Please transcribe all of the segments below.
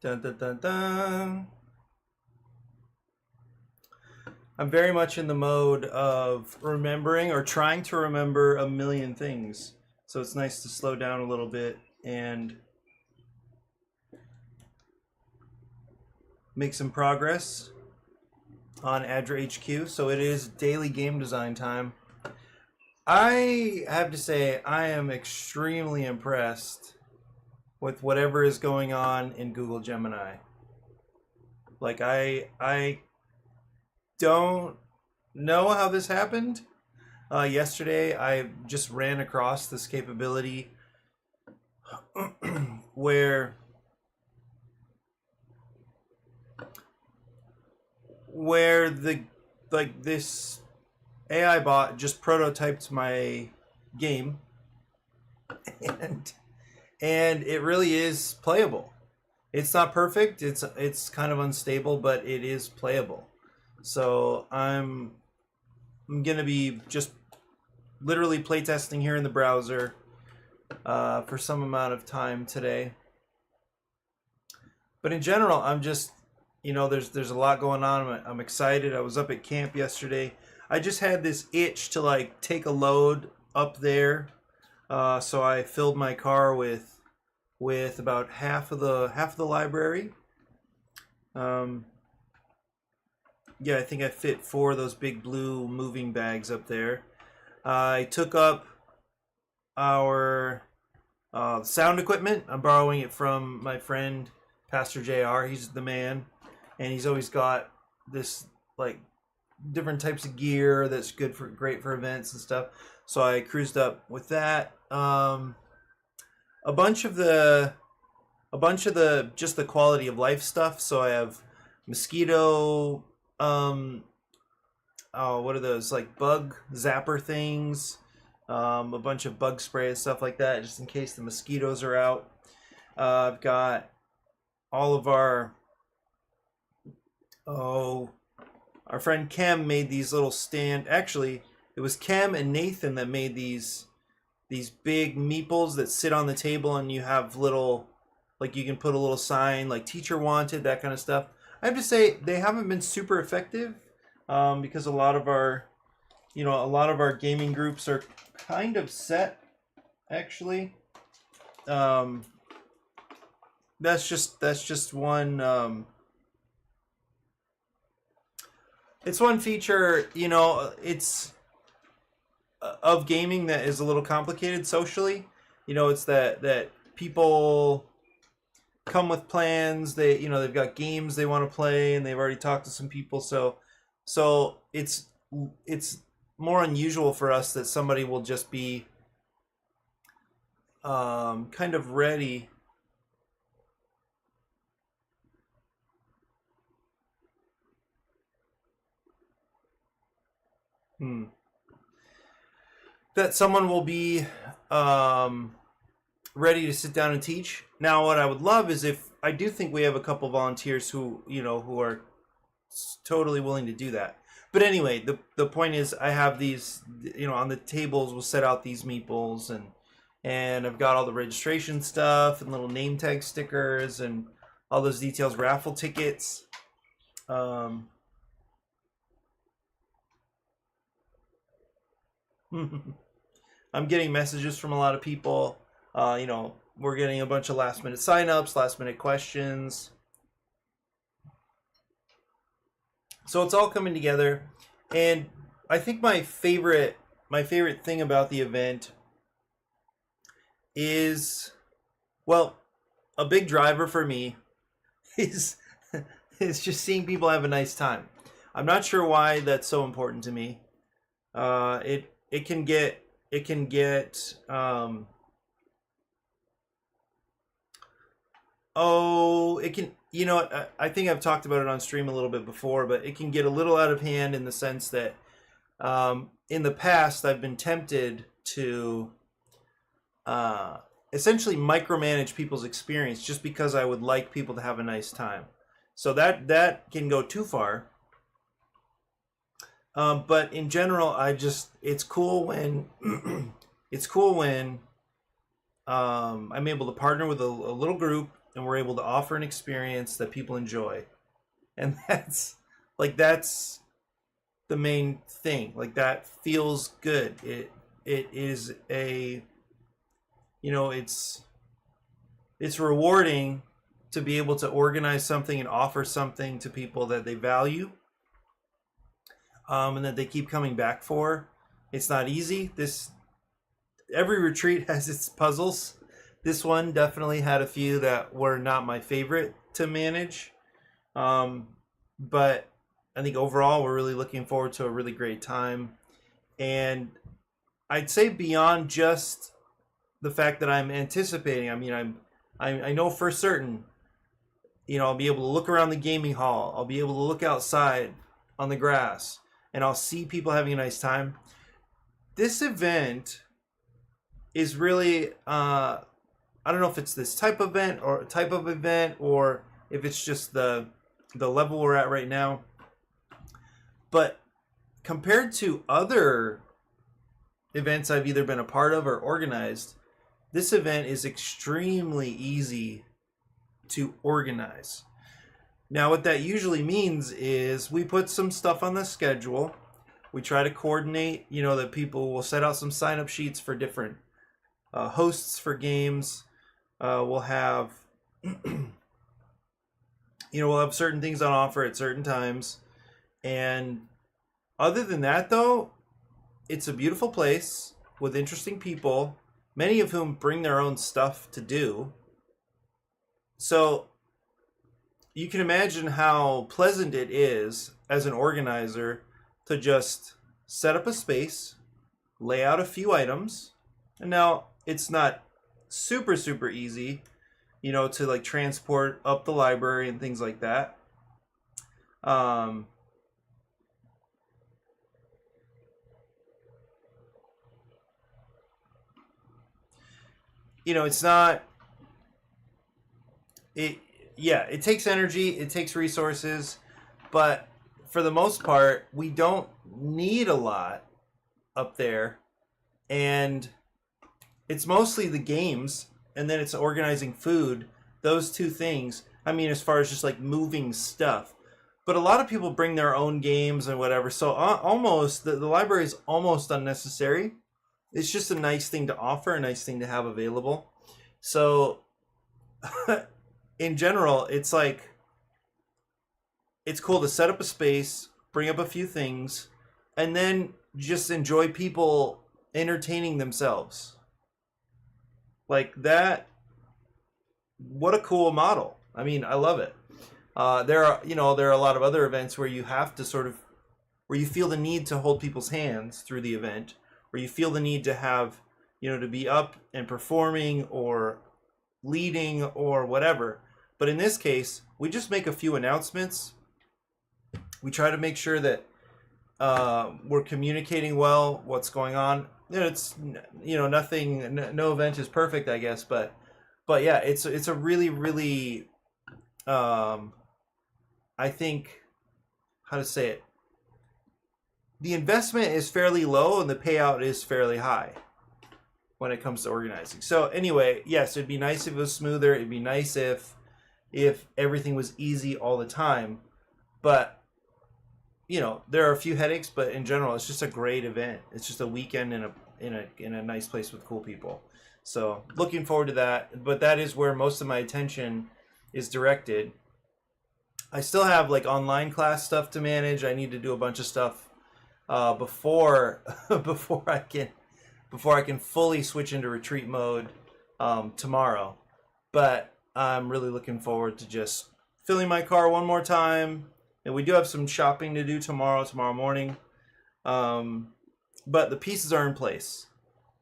Dun, dun, dun, dun. I'm very much in the mode of remembering or trying to remember a million things. So it's nice to slow down a little bit and make some progress on ADRA HQ. So it is daily game design time. I have to say, I am extremely impressed with whatever is going on in Google Gemini. Like I don't know how this happened. Yesterday, I just ran across this capability where this AI bot just prototyped my game, and it really is playable. It's not perfect. It's kind of unstable, but it is playable. So I'm gonna be just literally playtesting here in the browser for some amount of time today. But in general, I'm just, there's a lot going on. I'm excited. I was up at camp yesterday. I just had this itch to like take a load up there, so I filled my car with about half of the library. Yeah, I think I fit 4 of those big blue moving bags up there. I took up our sound equipment. I'm borrowing it from my friend Pastor JR. He's the man, and he's always got this like different types of gear that's great for events and stuff. So I cruised up with that. A bunch of the just the quality of life stuff. So I have mosquito. Oh, what are those, like bug zapper things? A bunch of bug spray and stuff like that, just in case the mosquitoes are out. I've got all of our friend Kem made these little stand. Actually, it was Kem and Nathan that made these big meeples that sit on the table, and you have little, like, you can put a little sign like teacher wanted, that kind of stuff. I have to say they haven't been super effective because a lot of our gaming groups are kind of set. Actually, that's just one. It's one feature, it's of gaming that is a little complicated socially. It's that people come with plans. They've got games they want to play, and they've already talked to some people. So it's more unusual for us that somebody will just be kind of ready. That someone will be ready to sit down and teach. Now, what I would love is if I do think we have a couple volunteers who are totally willing to do that. But anyway, the point is, I have these, on the tables we'll set out these meeples, and I've got all the registration stuff and little name tag stickers and all those details, raffle tickets. I'm getting messages from a lot of people. We're getting a bunch of last minute signups, last minute questions. So it's all coming together, and I think my favorite thing about the event is, well, a big driver for me is just seeing people have a nice time. I'm not sure why that's so important to me. It can get I think I've talked about it on stream a little bit before, but it can get a little out of hand in the sense that in the past I've been tempted to essentially micromanage people's experience just because I would like people to have a nice time. So that can go too far. But in general, it's cool when I'm able to partner with a little group and we're able to offer an experience that people enjoy. And that's the main thing. Like, that feels good. It is a, it's rewarding to be able to organize something and offer something to people that they value, and that they keep coming back for. It's not easy. Every retreat has its puzzles. This one definitely had a few that were not my favorite to manage. But I think overall we're really looking forward to a really great time. And I'd say beyond just the fact that I'm anticipating, I know for certain, I'll be able to look around the gaming hall. I'll be able to look outside on the grass, and I'll see people having a nice time. This event is really, I don't know if it's this type of event or if it's just the level we're at right now. But compared to other events I've either been a part of or organized, this event is extremely easy to organize. Now, what that usually means is we put some stuff on the schedule. We try to coordinate, that people will set out some sign-up sheets for different hosts for games. We'll have, we'll have certain things on offer at certain times. And other than that, though, it's a beautiful place with interesting people, many of whom bring their own stuff to do. So you can imagine how pleasant it is as an organizer to just set up a space, lay out a few items. And now it's not super, super easy, to like transport up the library and things like that. It's not, it takes energy, it takes resources, but for the most part, we don't need a lot up there. And it's mostly the games, and then it's organizing food, those two things. As far as just like moving stuff. But a lot of people bring their own games and whatever, so almost, the library is almost unnecessary. It's just a nice thing to offer, a nice thing to have available. So, in general, it's like, it's cool to set up a space, bring up a few things, and then just enjoy people entertaining themselves. Like that, what a cool model. I love it. There are a lot of other events where you have to where you feel the need to hold people's hands through the event, where you feel the need to have, to be up and performing or leading or whatever. But in this case, we just make a few announcements. We try to make sure that we're communicating well what's going on. It's nothing. No event is perfect, I guess. But yeah, it's a really, really, I think, how to say it. The investment is fairly low and the payout is fairly high when it comes to organizing. So anyway, yes, it'd be nice if it was smoother. It'd be nice if everything was easy all the time. But there are a few headaches, but in general, it's just a great event. It's just a weekend in a nice place with cool people. So looking forward to that. But that is where most of my attention is directed. I still have like online class stuff to manage. I need to do a bunch of stuff before I can fully switch into retreat mode tomorrow. But I'm really looking forward to just filling my car one more time. And we do have some shopping to do tomorrow morning. But the pieces are in place.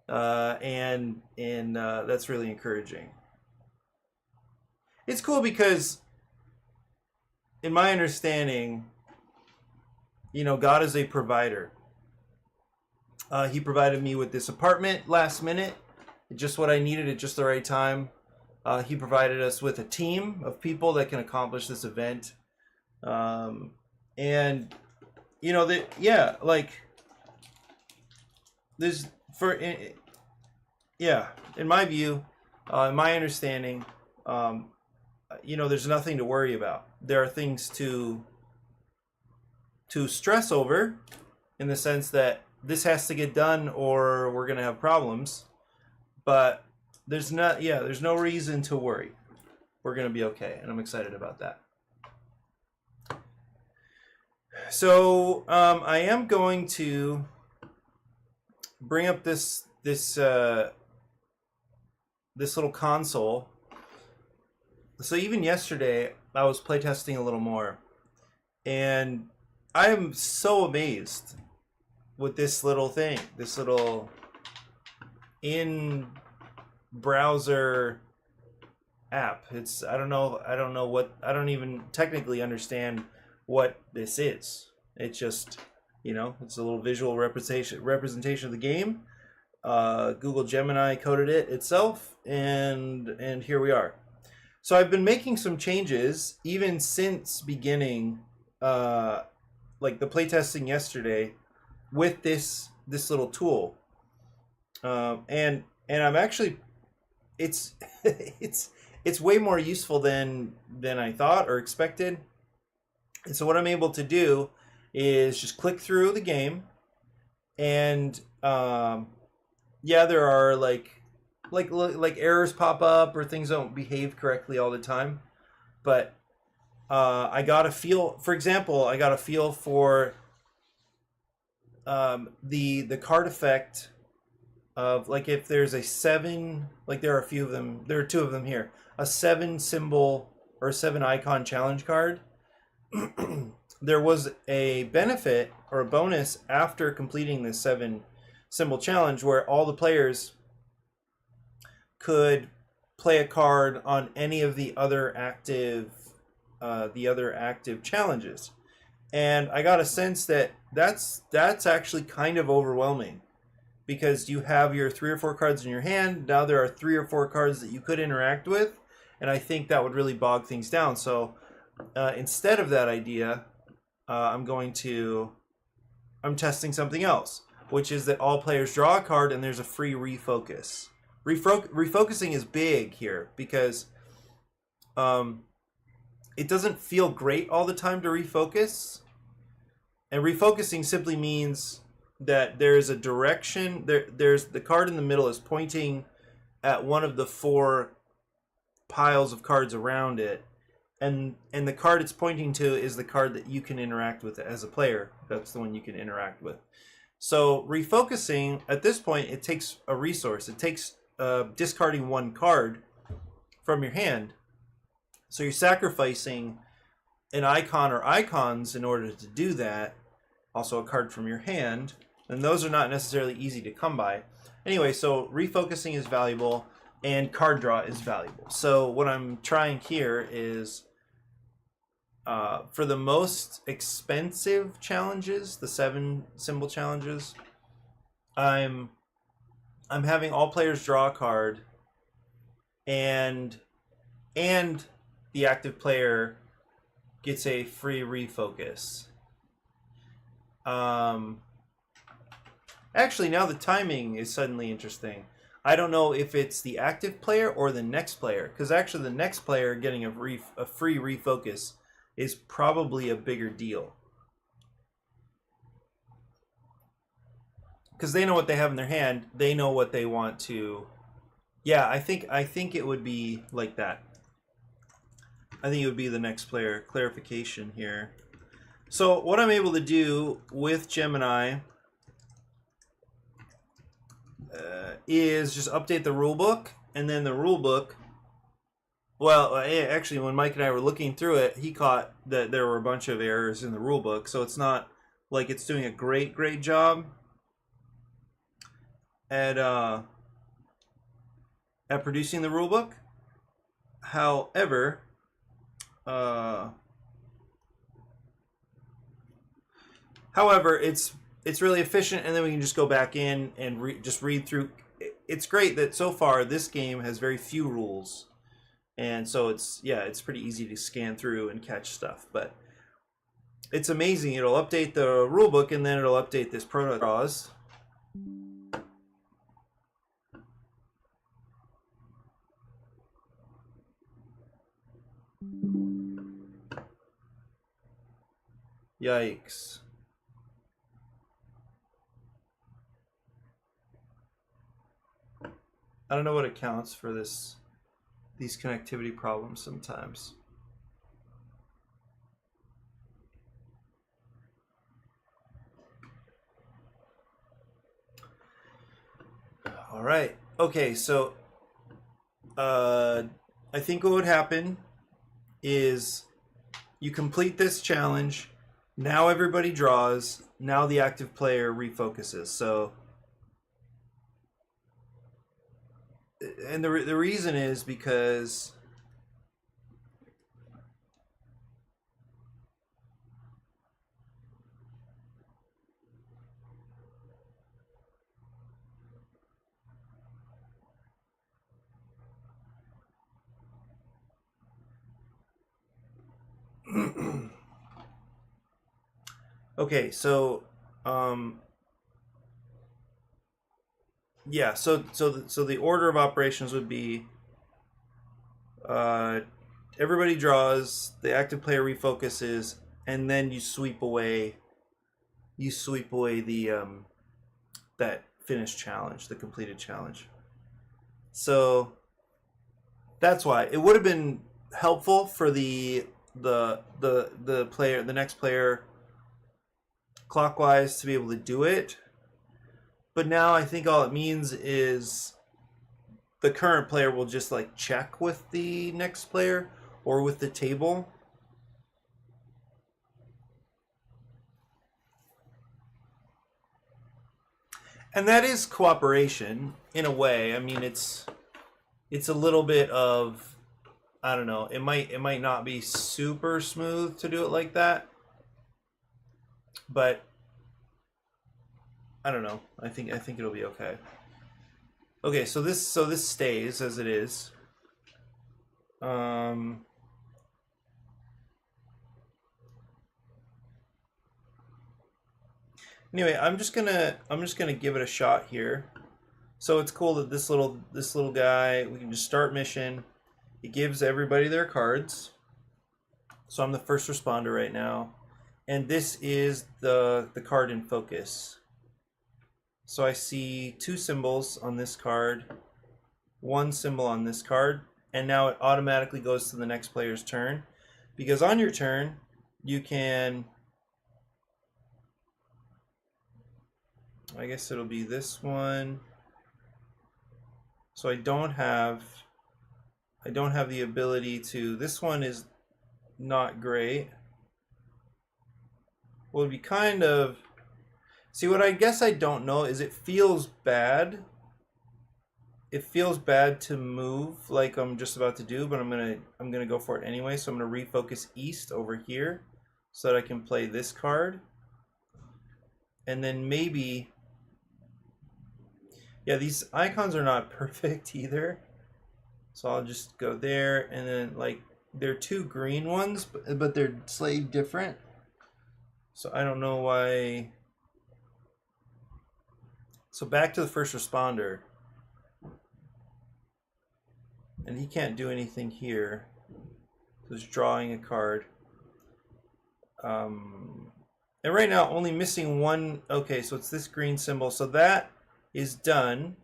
And that's really encouraging. It's cool because, in my understanding, God is a provider. He provided me with this apartment last minute, just what I needed at just the right time. He provided us with a team of people that can accomplish this event. And there's in my view, in my understanding, you know, there's nothing to worry about. There are things to stress over, in the sense that this has to get done or we're gonna have problems. But there's no reason to worry. We're gonna be okay, and I'm excited about that. So I am going to bring up this little console. So even yesterday, I was playtesting a little more, and I am so amazed with this little thing, this little in-browser app. I don't even technically understand what this is. It's just, you know, it's a little visual representation of the game. Google Gemini coded it itself, and here we are. So I've been making some changes even since beginning, like the playtesting yesterday, with this little tool, and I'm actually, it's it's way more useful than I thought or expected. And so what I'm able to do is just click through the game, and yeah, there are like errors pop up or things don't behave correctly all the time, but I got a feel. For example, I got a feel for the card effect of, like, if there's a 7, like there are a few of them, there are 2 of them here, a 7 symbol or 7 icon challenge card. There was a benefit or a bonus after completing this 7 symbol challenge where all the players could play a card on any of the other active challenges. And I got a sense that that's actually kind of overwhelming, because you have your 3 or 4 cards in your hand. Now there are 3 or 4 cards that you could interact with, and I think that would really bog things down. So instead of that idea, I'm testing something else, which is that all players draw a card and there's a free refocus. Refocusing is big here because it doesn't feel great all the time to refocus. And refocusing simply means that there's a direction. There's the card in the middle is pointing at one of the 4 piles of cards around it. And the card it's pointing to is the card that you can interact with as a player. That's the one you can interact with. So refocusing, at this point, it takes a resource. It takes discarding 1 card from your hand. So you're sacrificing an icon or icons in order to do that. Also a card from your hand. And those are not necessarily easy to come by. Anyway, so refocusing is valuable and card draw is valuable. So what I'm trying here is, for the most expensive challenges, the 7 symbol challenges, I'm having all players draw a card, and the active player gets a free refocus. Actually, now the timing is suddenly interesting. I don't know if it's the active player or the next player, because actually the next player getting a free refocus is probably a bigger deal, because they know what they have in their hand. They know what they want to. Yeah, I think it would be like that. I think it would be the next player. Clarification here. So what I'm able to do with Gemini is just update the rulebook, and then the rulebook. Well, actually, when Mike and I were looking through it, he caught that there were a bunch of errors in the rulebook. So it's not like it's doing a great job at producing the rulebook. However, it's really efficient, and then we can just go back in and just read through. It's great that so far this game has very few rules. And so it's pretty easy to scan through and catch stuff. But it's amazing. It'll update the rulebook, and then it'll update this proto draws. Yikes. I don't know what accounts for these connectivity problems sometimes. All right. Okay, so I think what would happen is you complete this challenge. Now everybody draws. Now the active player refocuses. So, and the reason is because okay, so yeah, so the order of operations would be everybody draws, the active player refocuses, and then you sweep away the that finished challenge, the completed challenge. So that's why it would have been helpful for the player, the next player, clockwise to be able to do it. But now I think all it means is the current player will just like check with the next player or with the table. And that is cooperation in a way. I mean, it's a little bit of, I don't know, it might not be super smooth to do it like that, but I don't know. I think it'll be okay. Okay, so this stays as it is. Anyway, I'm just gonna give it a shot here. So it's cool that this little guy, we can just start mission. It gives everybody their cards. So I'm the first responder right now, and this is the card in focus. So I see 2 symbols on this card, 1 symbol on this card, and now it automatically goes to the next player's turn. Because on your turn, you can, I guess it'll be this one. So I don't have the ability to, this one is not great. Well, it'd be kind of, see, what I guess I don't know is it feels bad. It feels bad to move like I'm just about to do, but I'm gonna go for it anyway. So I'm gonna refocus east over here so that I can play this card. And then maybe, yeah, these icons are not perfect either. So I'll just go there, and then like they're 2 green ones, but they're slightly different. So I don't know why. So back to the first responder. And he can't do anything here. So just drawing a card. And right now, only missing 1. Okay, so it's this green symbol. So that is done.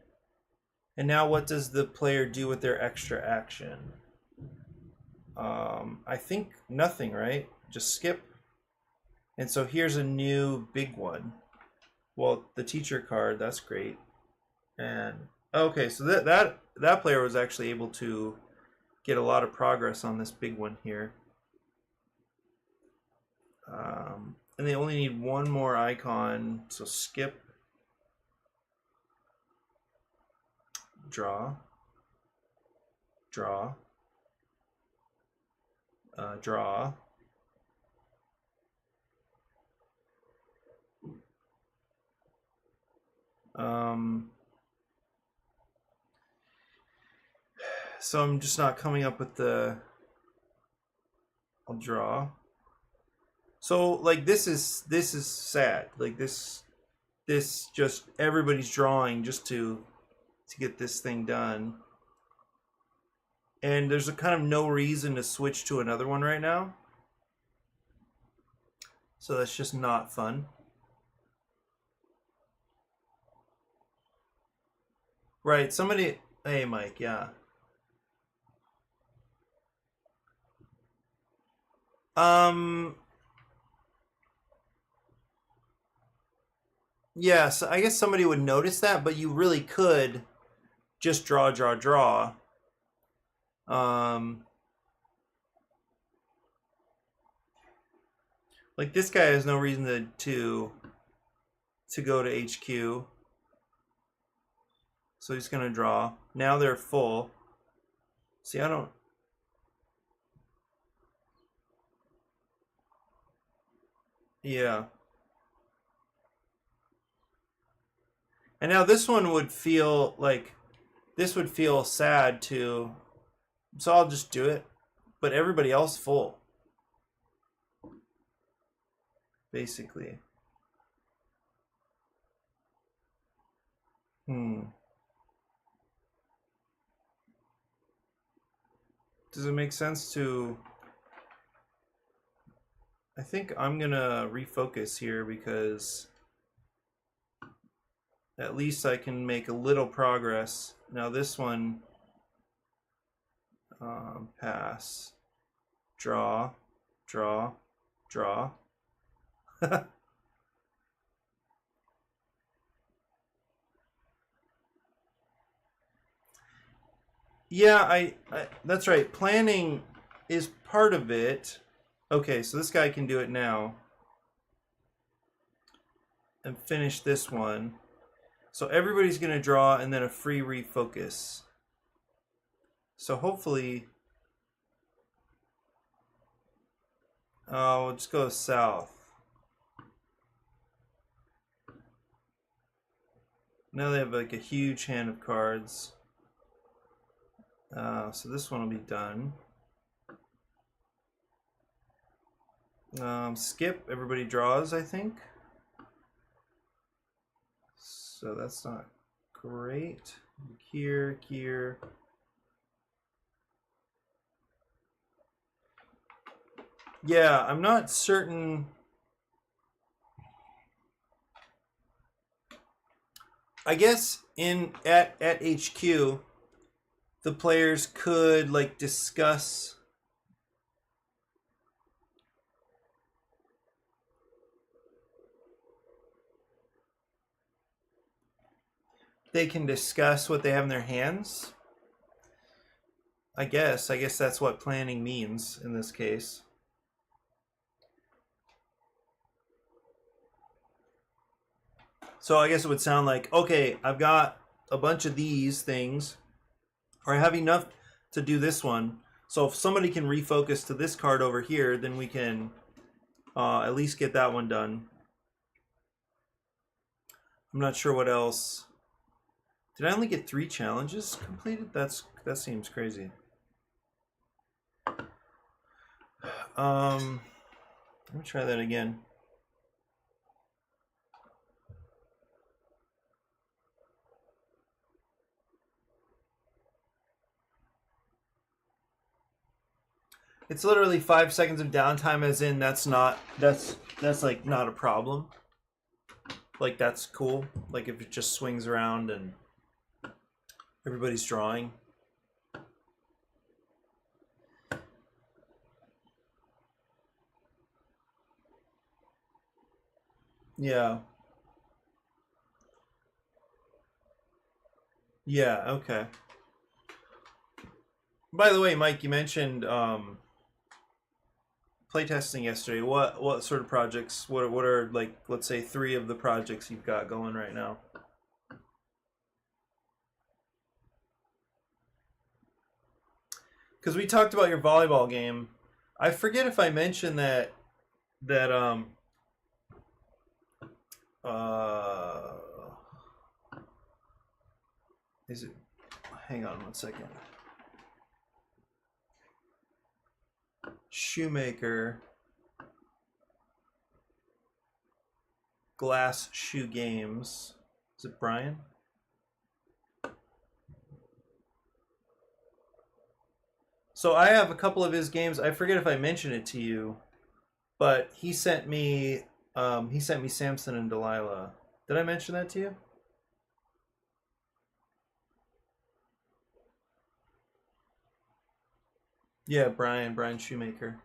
And now what does the player do with their extra action? I think nothing, right? Just skip. And so here's a new big one. Well, the teacher card, that's great. And okay, so that player was actually able to get a lot of progress on this big one here. And they only need 1 more icon, so skip, draw, draw, draw. So I'm just not coming up with the, I'll draw. So like this is sad. Like this just, everybody's drawing just to get this thing done. And there's a kind of no reason to switch to another one right now. So that's just not fun. Right, somebody... Hey, Mike, yeah. Yeah, so I guess somebody would notice that, but you really could just draw, draw, draw. Um, like this guy has no reason to go to HQ. So he's gonna draw. Now they're full. See, I don't... Yeah. And now this one would feel like... This would feel sad too. So I'll just do it. But everybody else full. Basically. Does it make sense to... I think I'm gonna refocus here because at least I can make a little progress. Now this one, pass, draw, draw, draw. Yeah, I that's right. Planning is part of it. Okay, so this guy can do it now. And finish this one. So everybody's going to draw and then a free refocus. So hopefully... we'll just go south. Now they have like a huge hand of cards. So this one will be done. Skip, everybody draws, I think. So that's not great. Here, here. Yeah, I'm not certain. I guess at HQ, the players could like discuss. They can discuss what they have in their hands. I guess that's what planning means in this case. So I guess it would sound like, okay, I've got a bunch of these things, or I have enough to do this one. So if somebody can refocus to this card over here, then we can at least get that one done. I'm not sure what else. Did I only get 3 challenges completed? That seems crazy. Let me try that again. It's literally 5 seconds of downtime, as in that's like not a problem. Like that's cool. Like if it just swings around and everybody's drawing. Yeah. Yeah, okay. By the way, Mike, you mentioned playtesting yesterday. What sort of projects? What are like, let's say 3 of the projects you've got going right now? Because we talked about your volleyball game. I forget if I mentioned that is it, hang on one second. Shoemaker Glass Shoe Games. Is it Brian? So I have a couple of his games. I forget if I mentioned it to you. But he sent me Samson and Delilah. Did I mention that to you? Yeah, Brian Shoemaker.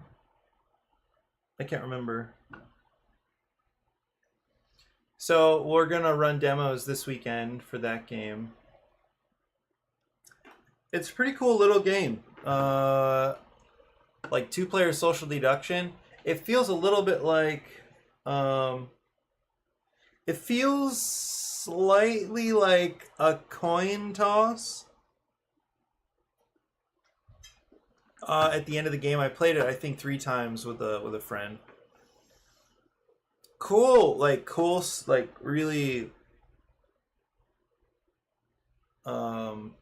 I can't remember. So we're gonna run demos this weekend for that game. It's a pretty cool little game. Like two-player social deduction. It feels a little bit like, um, it feels slightly like a coin toss. At the end of the game, I played it I think 3 times with a friend. Cool, like really, um,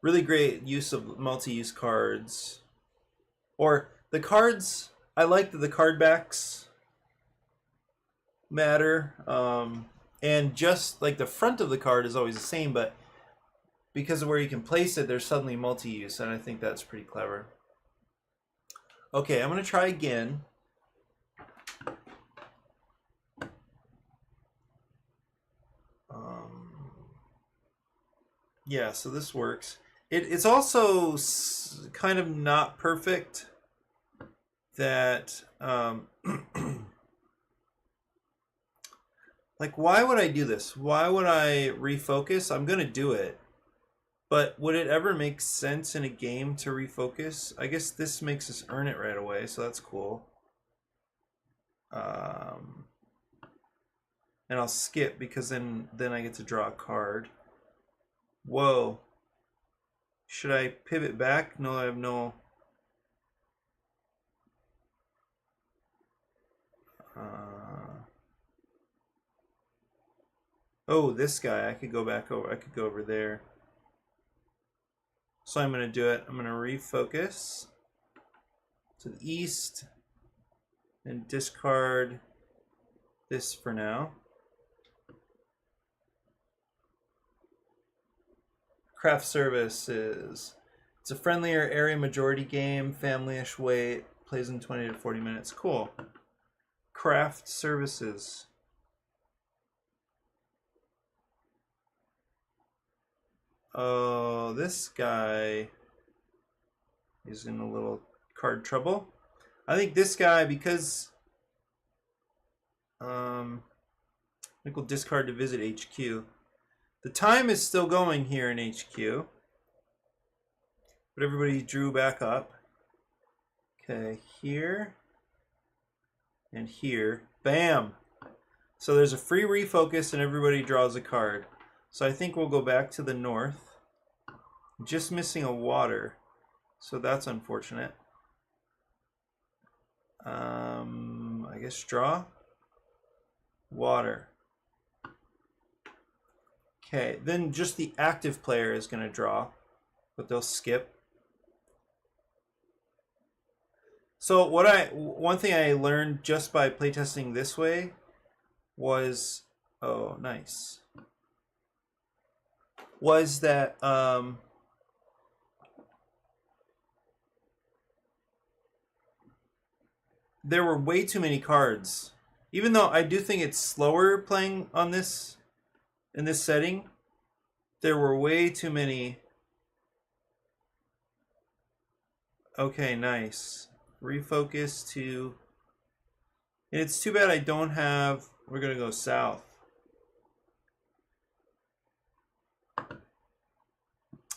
really great use of multi-use cards. Or the cards, I like that the card backs matter. And just like the front of the card is always the same, but because of where you can place it, there's suddenly multi-use, and I think that's pretty clever. Okay, I'm gonna try again. Yeah, so this works. It's also kind of not perfect that like, why would I do this? Why would I refocus? I'm gonna do it, but would it ever make sense in a game to refocus? I guess this makes us earn it right away, so that's cool. And I'll skip because then I get to draw a card. Whoa. Should I pivot back? No, I have no... Oh, this guy. I could go back over. I could go over there. So I'm going to do it. I'm going to refocus to the east and discard this for now. Craft services. It's a friendlier area majority game, family-ish weight, plays in 20 to 40 minutes. Cool. Craft services. Oh, this guy is in a little card trouble. I think this guy, because I think we'll discard to visit HQ. The time is still going here in HQ, but everybody drew back up. Okay, here and here. Bam! So there's a free refocus and everybody draws a card. So I think we'll go back to the north. Just missing a water, so that's unfortunate. I guess draw. Water. Okay, then just the active player is going to draw, but they'll skip. So one thing I learned just by playtesting this way was, oh nice, was that there were way too many cards. Even though I do think it's slower playing on this, in this setting, there were way too many. Okay, nice. Refocus to... And it's too bad I don't have... We're going to go south.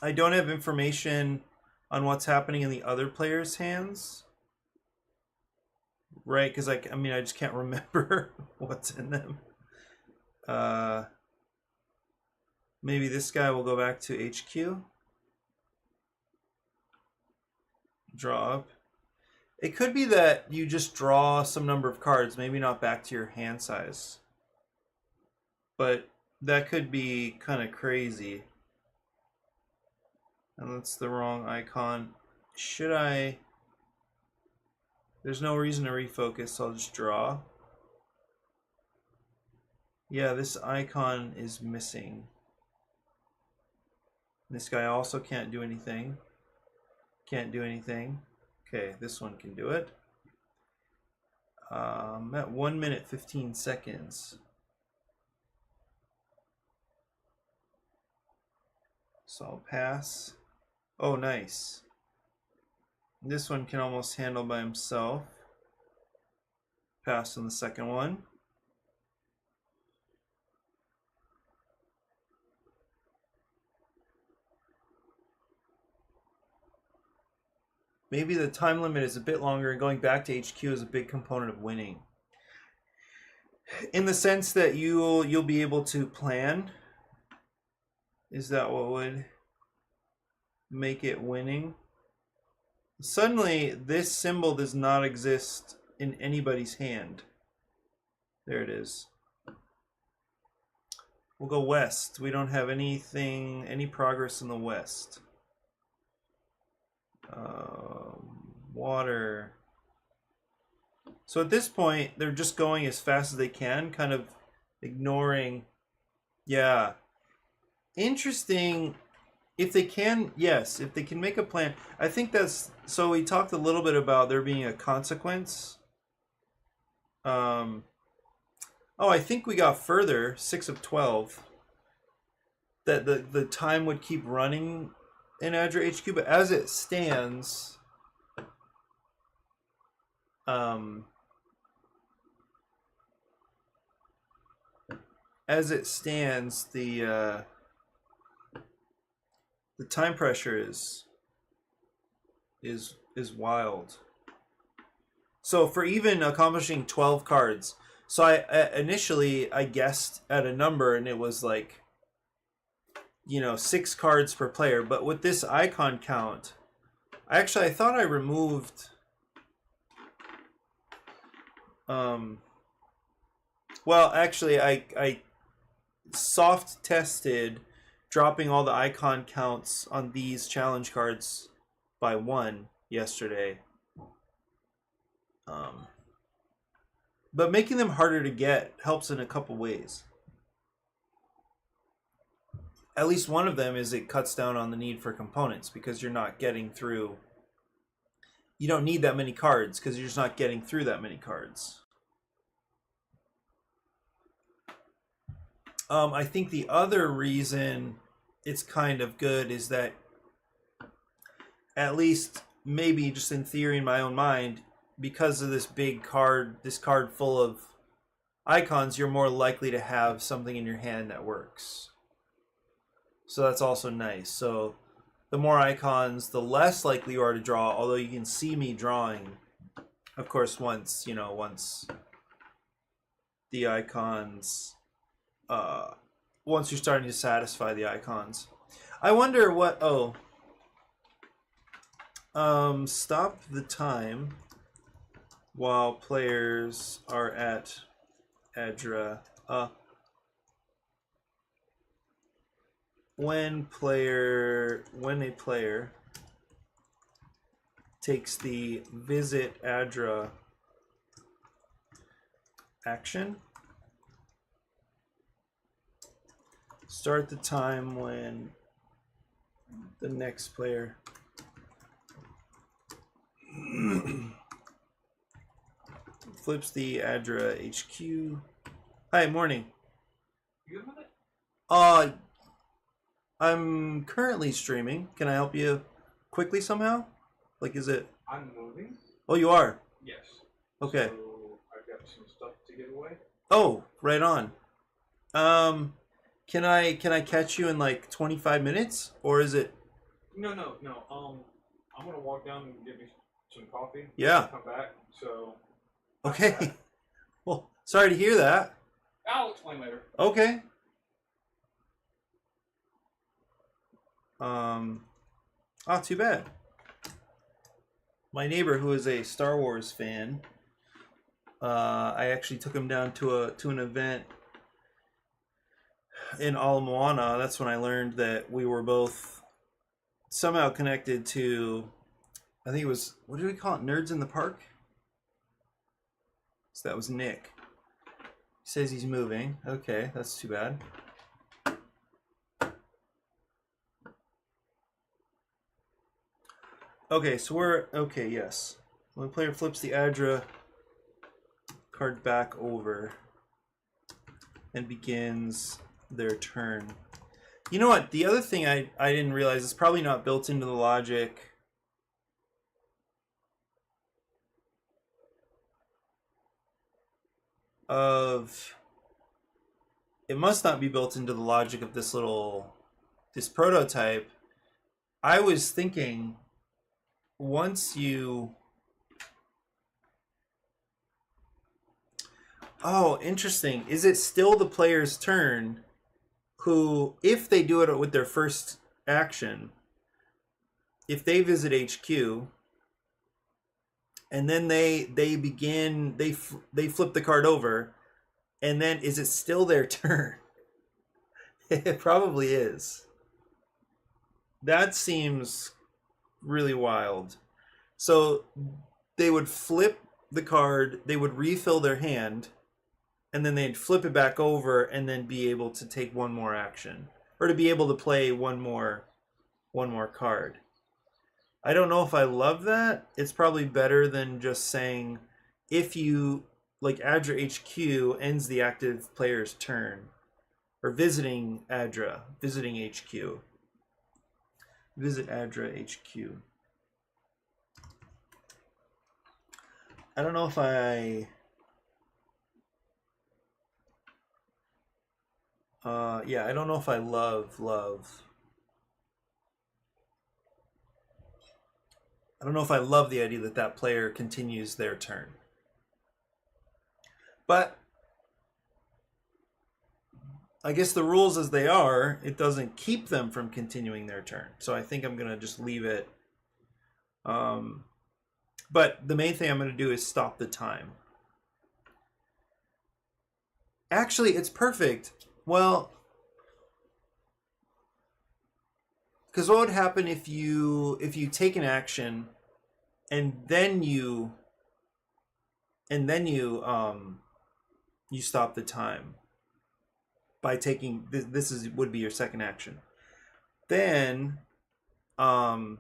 I don't have information on what's happening in the other players' hands. Right, because I mean, I just can't remember what's in them. Maybe this guy will go back to HQ. Draw up. It could be that you just draw some number of cards, maybe not back to your hand size. But that could be kind of crazy. And that's the wrong icon. Should I... There's no reason to refocus, so I'll just draw. Yeah, this icon is missing. This guy also can't do anything. Can't do anything. Okay, this one can do it. I'm at 1 minute 15 seconds. So I'll pass. Oh, nice. This one can almost handle by himself. Pass on the second one. Maybe the time limit is a bit longer, and going back to HQ is a big component of winning. In the sense that you'll be able to plan. Is that what would make it winning? Suddenly, this symbol does not exist in anybody's hand. There it is. We'll go west. We don't have anything, any progress in the west. Water. So at this point, they're just going as fast as they can, kind of ignoring. Yeah. Interesting. If they can, yes, if they can make a plan. I think that's, so we talked a little bit about there being a consequence. Oh, I think we got further, 6 of 12. That the time would keep running in ADRA HQ, but as it stands, the time pressure is wild. So for even accomplishing 12 cards, so initially I guessed at a number and it was like, 6 cards per player, but with this icon count, I thought I removed well, actually I soft tested dropping all the icon counts on these challenge cards by 1 yesterday. But making them harder to get helps in a couple ways. At least one of them is it cuts down on the need for components because you're not getting through. You don't need that many cards because you're just not getting through that many cards. I think the other reason it's kind of good is that, at least maybe just in theory in my own mind, because of this big card, this card full of icons, you're more likely to have something in your hand that works. So that's also nice. So the more icons, the less likely you are to draw, although you can see me drawing, of course, once the icons, once you're starting to satisfy the icons. I wonder what, stop the time while players are at ADRA. When a player takes the visit ADRA action, start the time when the next player flips the ADRA HQ. Hi, morning. You good with it? I'm currently streaming. Can I help you quickly somehow? Like, is it? I'm moving. Oh, you are? Yes. Okay. So I've got some stuff to give away. Oh, right on. Can I catch you in like 25 minutes, or is it? No. I'm gonna walk down and get me some coffee. Yeah. Come back. So. Okay. Well, sorry to hear that. I'll explain later. Okay. Too bad. My neighbor, who is a Star Wars fan, I actually took him down to an event in Ala Moana. That's when I learned that we were both somehow connected to, I think it was, what did we call it? Nerds in the Park? So that was Nick. He says he's moving. Okay, that's too bad. Okay, so we're, okay, yes. When the player flips the ADRA card back over and begins their turn. You know what? The other thing I didn't realize is probably not built into the logic. It must not be built into the logic of this prototype. I was thinking once you... Oh, interesting. Is it still the player's turn who, if they do it with their first action, if they visit HQ, and then they flip the card over, and then is it still their turn? It probably is. That seems really wild. So they would flip the card, they would refill their hand, and then they'd flip it back over and then be able to take one more action, or to be able to play one more card. I don't know if I love that. It's probably better than just saying, if you, like ADRA HQ ends the active player's turn, or visiting ADRA, visiting HQ. Visit ADRA HQ. I don't know if I... yeah, I don't know if I love. I don't know if I love the idea that that player continues their turn. But I guess the rules as they are, it doesn't keep them from continuing their turn. So I think I'm going to just leave it. But the main thing I'm going to do is stop the time. Actually, it's perfect. Well, because what would happen if you take an action and then you stop the time by taking this would be your second action. Then the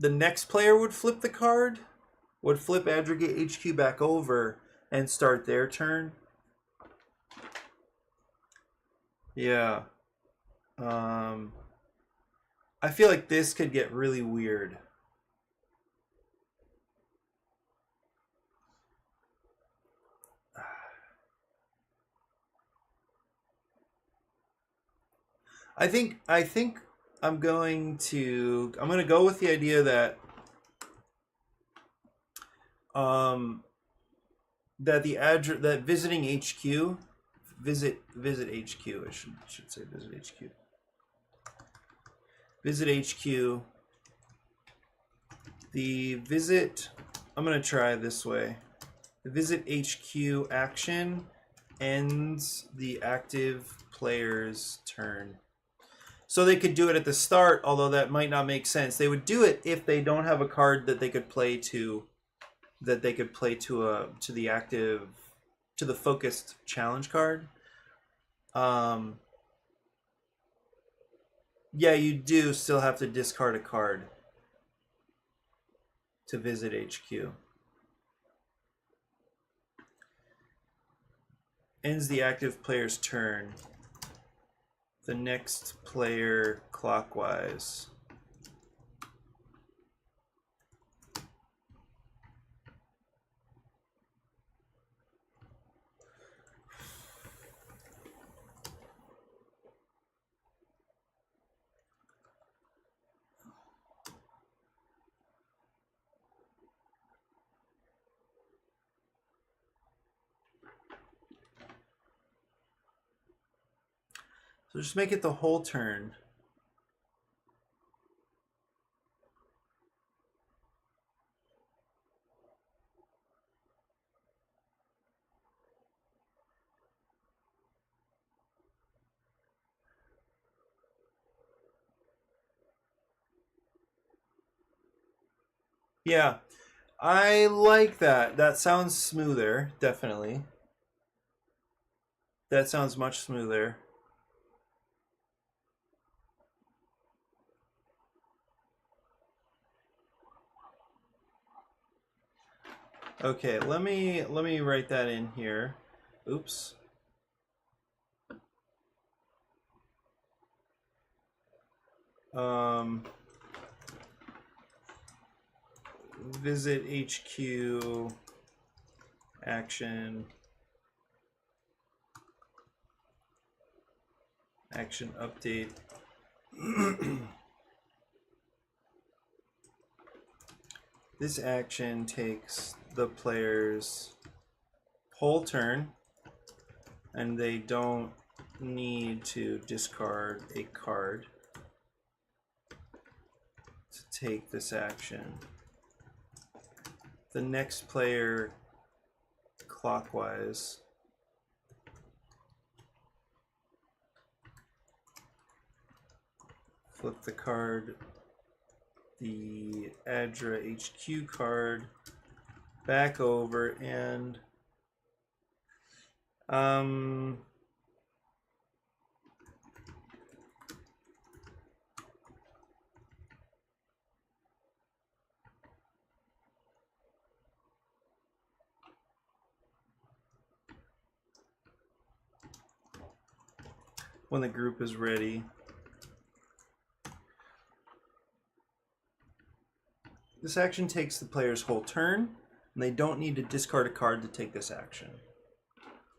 next player would flip the card, would flip Aggregate HQ back over and start their turn. Yeah. I feel like this could get really weird. I think I'm going to go with the idea that that visiting HQ visit HQ, I should say visit HQ. Visit HQ. The visit, I'm going to try this way. The visit HQ action ends the active player's turn. So they could do it at the start, although that might not make sense. They would do it if they don't have a card that they could play to the focused challenge card. Yeah, you do still have to discard a card to visit HQ. Ends the active player's turn. The next player clockwise. So just make it the whole turn. Yeah, I like that. That sounds smoother, definitely. That sounds much smoother. Okay, let me write that in here. Oops. Visit HQ action update. This action takes the player's whole turn, and they don't need to discard a card to take this action. The next player clockwise flip the card, the ADRA HQ card back over, and when the group is ready, this action takes the player's whole turn, and they don't need to discard a card to take this action.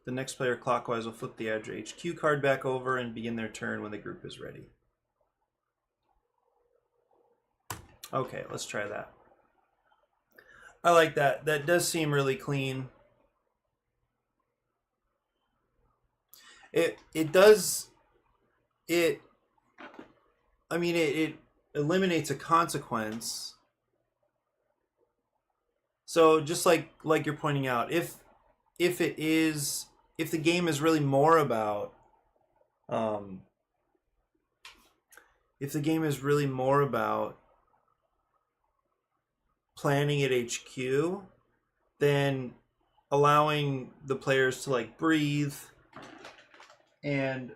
The next player clockwise will flip the ADRA HQ card back over and begin their turn when the group is ready. Okay, let's try that. I like that. That does seem really clean. It eliminates a consequence. So just like you're pointing out, if the game is really more about planning at HQ, then allowing the players to like breathe and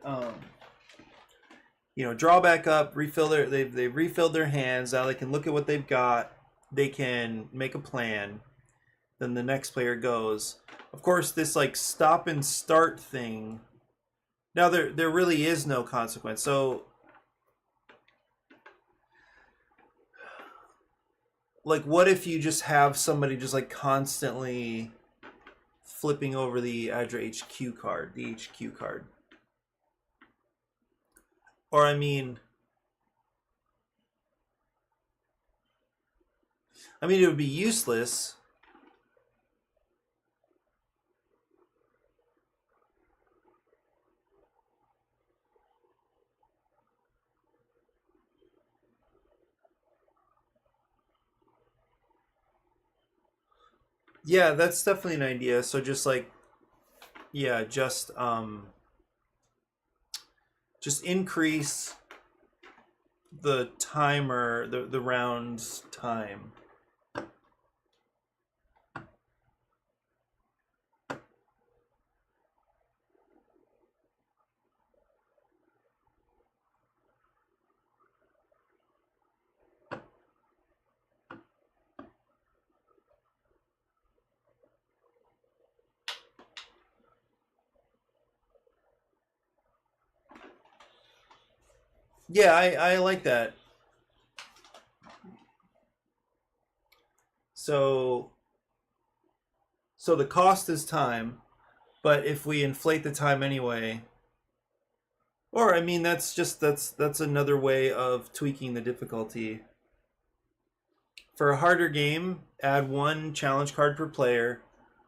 draw back up, they've refilled their hands. Now they can look at what they've got. They can make a plan. Then the next player goes. Of course, this like stop and start thing. Now there really is no consequence. So like, what if you just have somebody just like constantly flipping over the ADRA HQ card, the HQ card? Or I mean, it would be useless. Yeah, that's definitely an idea. So just like, yeah, just increase the timer, the round's time. Yeah, I like that. So the cost is time, but if we inflate the time anyway, or I mean that's another way of tweaking the difficulty. For a harder game, add one challenge card per player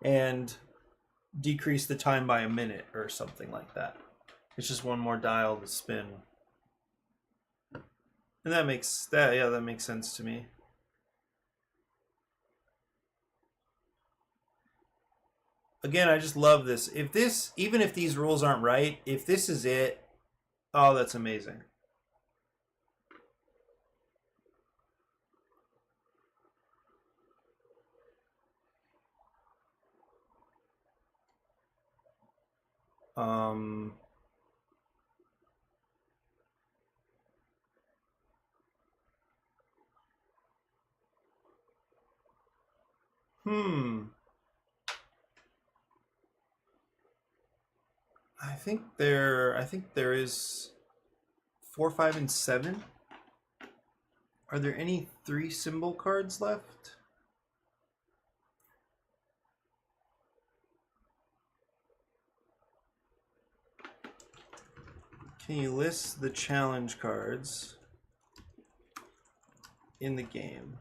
and decrease the time by a minute or something like that. It's just one more dial to spin. And that makes sense to me. Again, I just love this. Even if these rules aren't right, if this is it, oh, that's amazing. Um, hmm. I think there is 4, 5, and 7. Are there any 3 symbol cards left? Can you list the challenge cards in the game?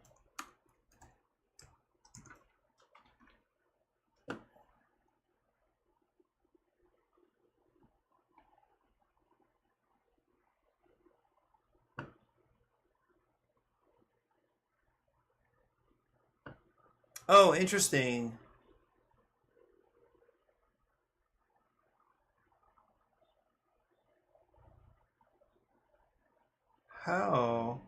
Oh, interesting. How?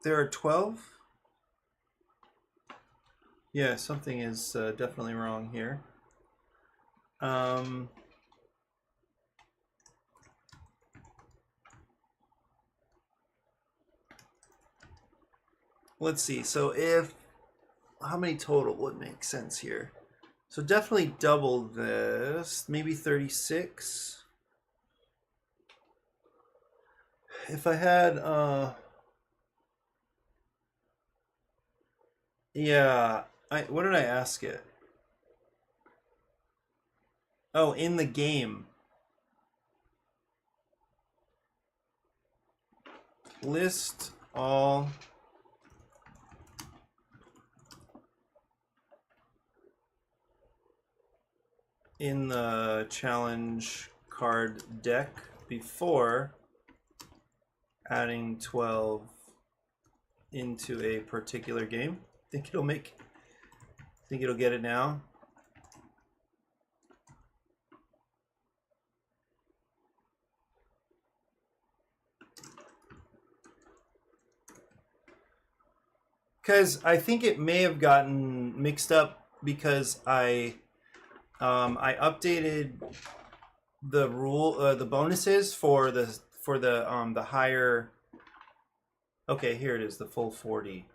There are 12? Yeah, something is definitely wrong here. Let's see. So how many total would make sense here? So definitely double this, maybe 36. If I had yeah, what did I ask it? Oh, in the game. List all in the challenge card deck before adding 12 into a particular game. Think it'll get it now? Because I think it may have gotten mixed up because I updated the bonuses for the higher. Okay, here it is, the full 40.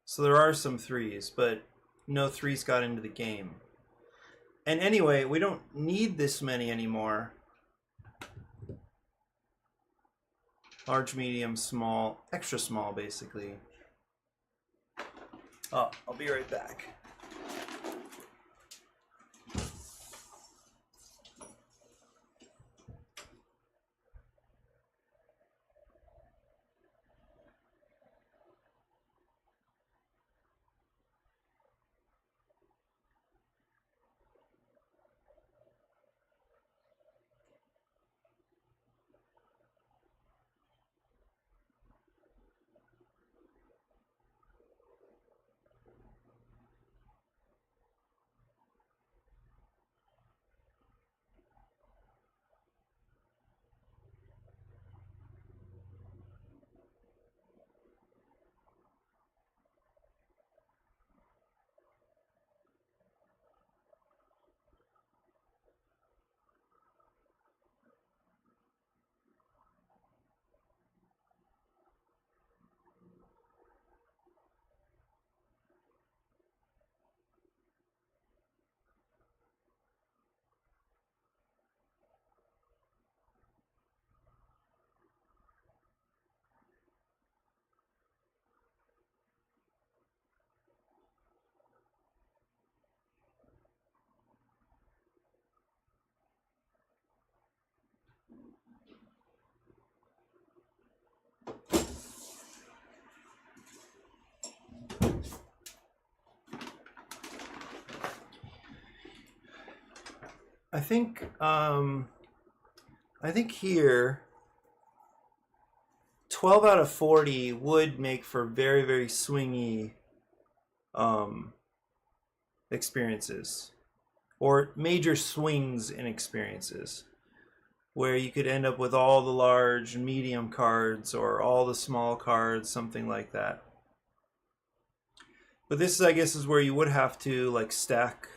So there are some 3s, but no 3s got into the game. And anyway, we don't need this many anymore. Large, medium, small, extra small, basically. Oh, I'll be right back. I think here 12 out of 40 would make for very, very swingy experiences, or major swings in experiences, where you could end up with all the large medium cards or all the small cards, something like that. But this, I guess, is where you would have to like stack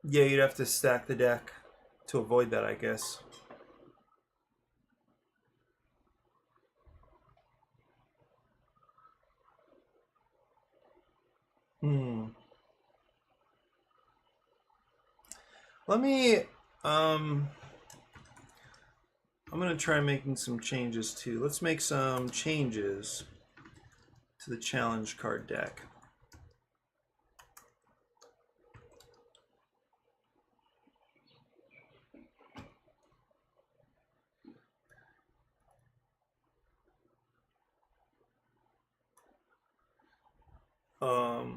yeah, you'd have to stack the deck to avoid that, I guess. Let me, I'm going to try making some changes too. Let's make some changes to the challenge card deck.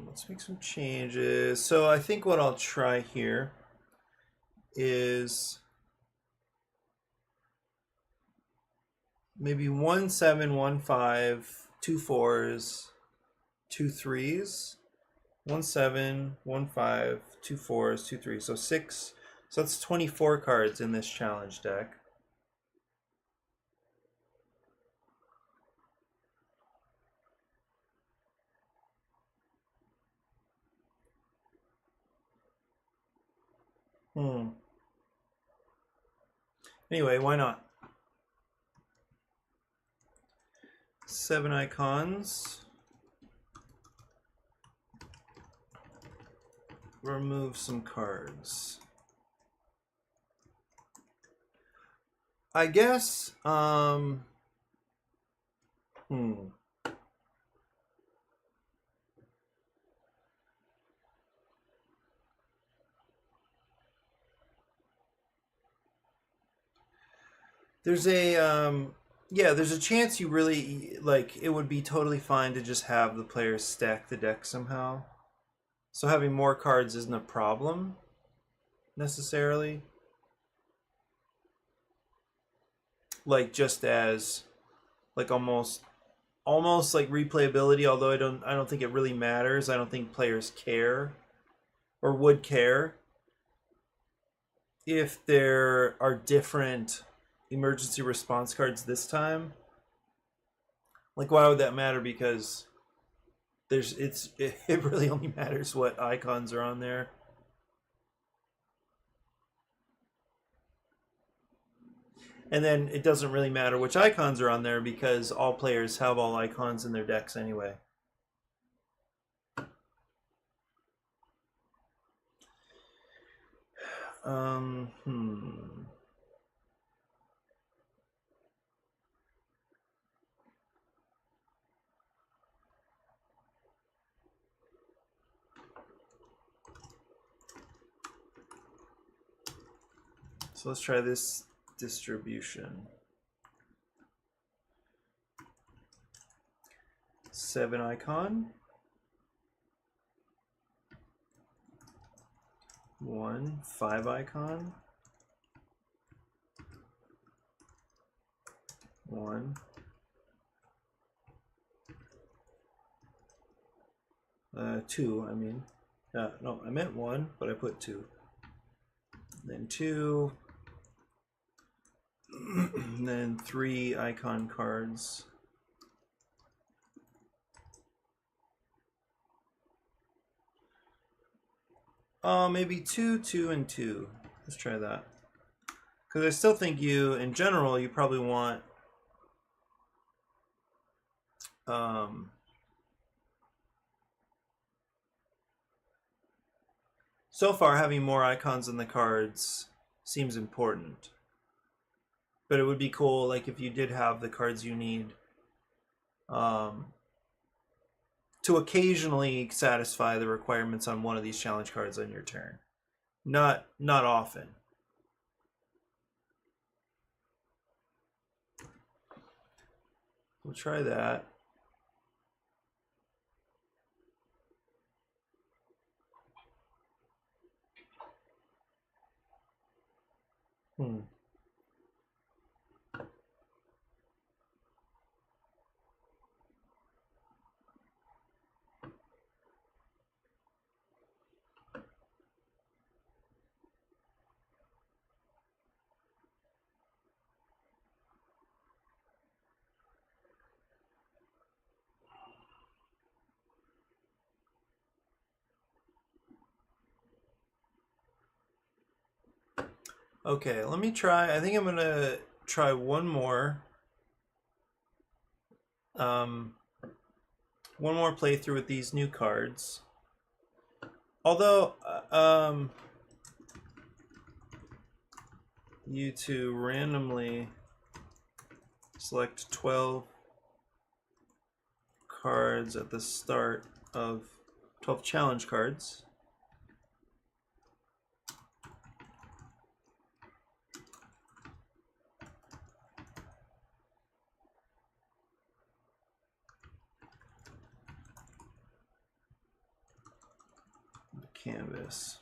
Let's make some changes. So I think what I'll try here is maybe 1 7 1 5 2 4s 2 3s 1 7 1 5 2 4s 2 3s, so 6. So that's 24 cards in this challenge deck. Anyway, why not? 7 icons. Remove some cards. I guess, there's a, yeah, there's a chance you really, like, it would be totally fine to just have the players stack the deck somehow. So having more cards isn't a problem, necessarily. Like, just as, like, almost like replayability, although I don't think it really matters. I don't think players care or would care if there are different emergency response cards this time. Like, why would that matter? Because it really only matters what icons are on there. And then it doesn't really matter which icons are on there because all players have all icons in their decks anyway. So let's try this distribution. 7 icon. 1 5 icon. 1. 2, I mean. No, I meant 1, but I put 2. Then 2. And then 3 icon cards. Maybe 2, 2, and 2. Let's try that. Because I still think in general, you probably want so far having more icons in the cards seems important. But it would be cool, like, if you did have the cards you need to occasionally satisfy the requirements on one of these challenge cards on your turn. Not often. We'll try that. Okay, let me try. I think I'm gonna try one more. Um, one more playthrough with these new cards. Although, you to randomly select 12 cards at the start of 12 challenge cards. Canvas.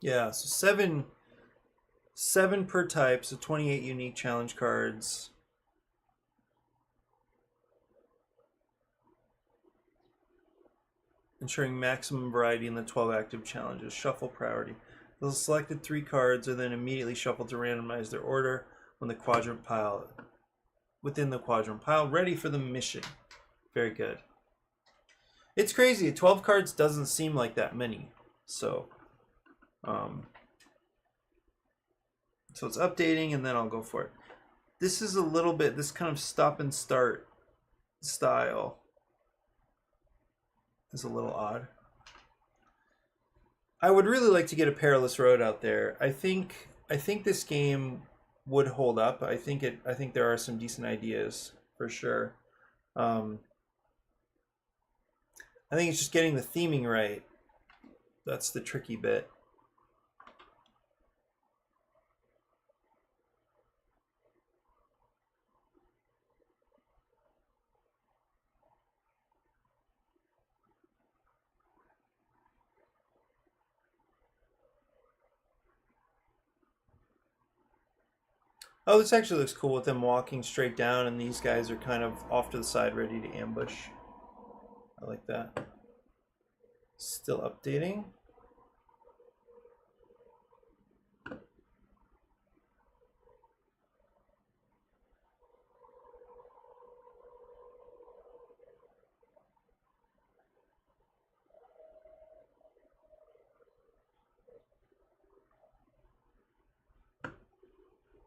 Yeah, so seven per type, so 28 unique challenge cards. Ensuring maximum variety in the 12 active challenges. Shuffle priority. The selected 3 cards are then immediately shuffled to randomize their order when the quadrant pile within the quadrant pile, ready for the mission. Very good. It's crazy. 12 cards doesn't seem like that many. So so it's updating and then I'll go for it. This is a little bit, this kind of stop and start style is a little odd. I would really like to get a Perilous Road out there. I think this game would hold up. I think there are some decent ideas for sure. I think it's just getting the theming right. That's the tricky bit. Oh, this actually looks cool with them walking straight down and these guys are kind of off to the side ready to ambush. I like that. Still updating.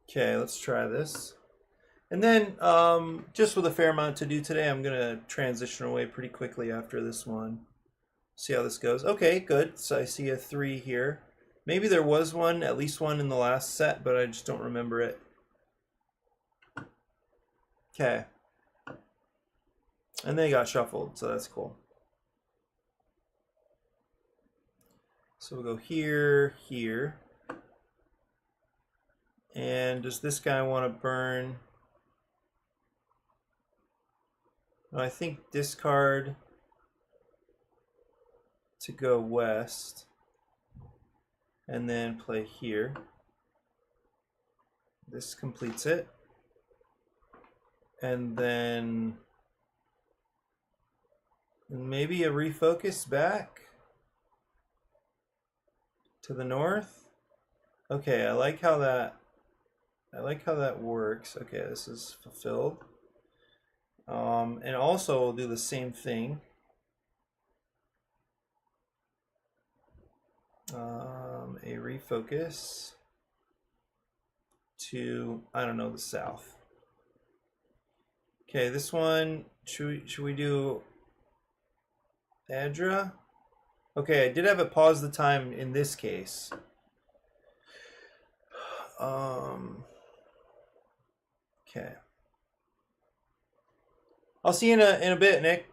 Okay, let's try this. And then, just with a fair amount to do today, I'm going to transition away pretty quickly after this one. See how this goes. Okay, good. So I see a 3 here. Maybe there was one, at least one in the last set, but I just don't remember it. Okay. And they got shuffled, so that's cool. So we'll go here, here. And does this guy want to burn? No, I think discard to go west. And then play here. This completes it. And then maybe a refocus back to the north. Okay, I like how that works. Okay, this is fulfilled. And also we'll do the same thing. A refocus to, I don't know, the south. Okay, this one, should we do ADRA? Okay, I did have it pause the time in this case. Okay. I'll see you in a bit, Nick.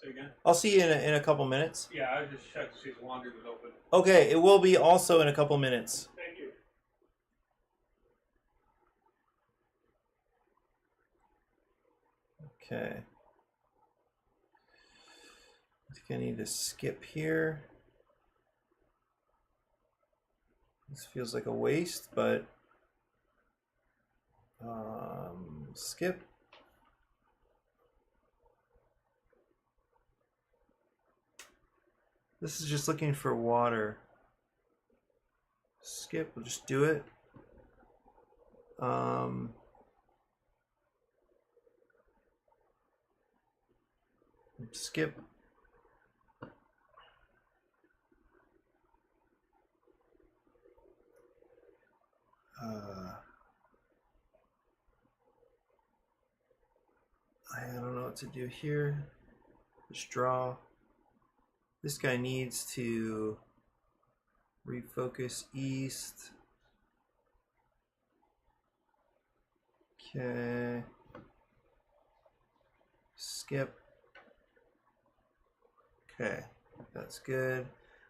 Say again? I'll see you in a couple minutes. Yeah, I just checked to see if the laundry was open. Okay, it will be also in a couple minutes. Thank you. Okay. I think I need to skip here. This feels like a waste, but skip. This is just looking for water. Skip, we'll just do it. Skip. I don't know what to do here. Just draw. This guy needs to refocus east. Okay. Skip. Okay, that's good.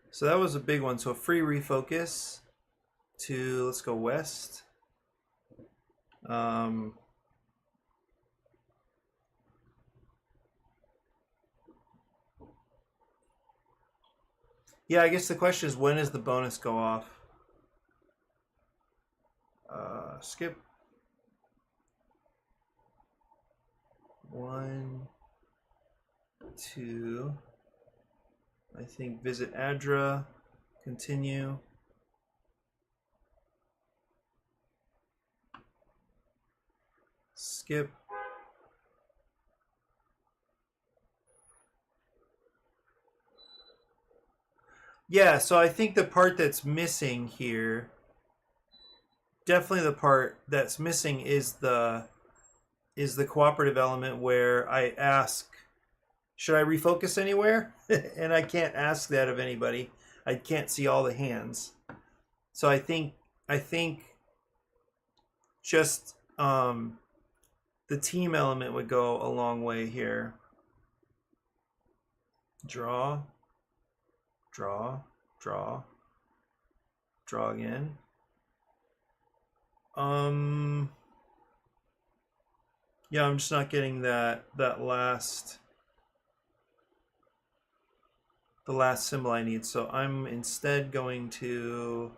So that was a big one. So free refocus to, let's go west. Yeah, I guess the question is, when does the bonus go off? Skip. 1, 2. I think visit ADRA. Continue. Skip. Yeah, so I think the part that's missing here, definitely the part that's missing is the cooperative element where I ask, should I refocus anywhere? And I can't ask that of anybody. I can't see all the hands. So I think just the team element would go a long way here. Draw, draw, draw, draw again. Yeah, I'm just not getting that last symbol I need. So I'm instead going to,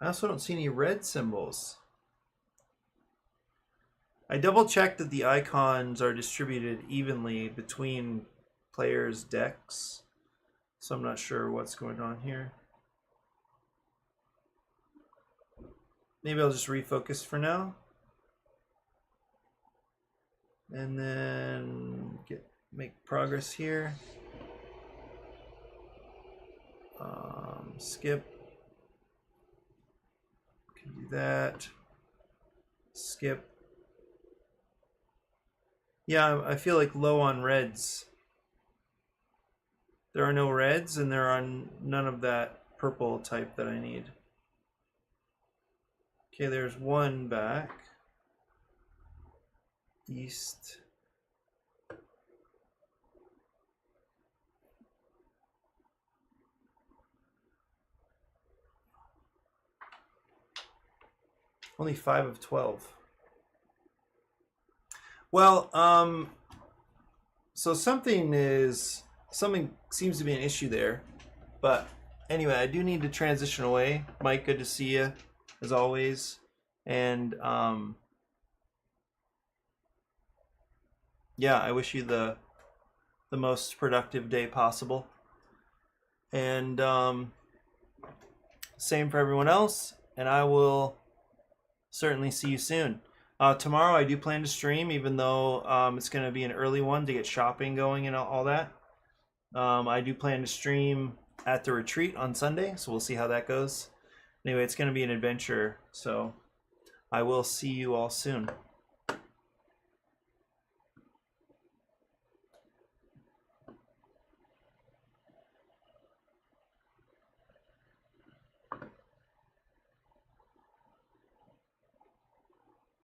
I also don't see any red symbols. I double checked that the icons are distributed evenly between players' decks. So I'm not sure what's going on here. Maybe I'll just refocus for now. And then make progress here. Skip. Can do that. Skip. Yeah, I feel like low on reds. There are no reds, and there are none of that purple type that I need. Okay, there's one back. East. Only 5 of 12. Well, so something seems to be an issue there. But anyway, I do need to transition away. Mike, good to see you as always. And yeah, I wish you the most productive day possible. And same for everyone else. And I will certainly see you soon. Tomorrow I do plan to stream, even though it's going to be an early one to get shopping going and all that. I do plan to stream at the retreat on Sunday, so we'll see how that goes. Anyway, it's going to be an adventure, so I will see you all soon.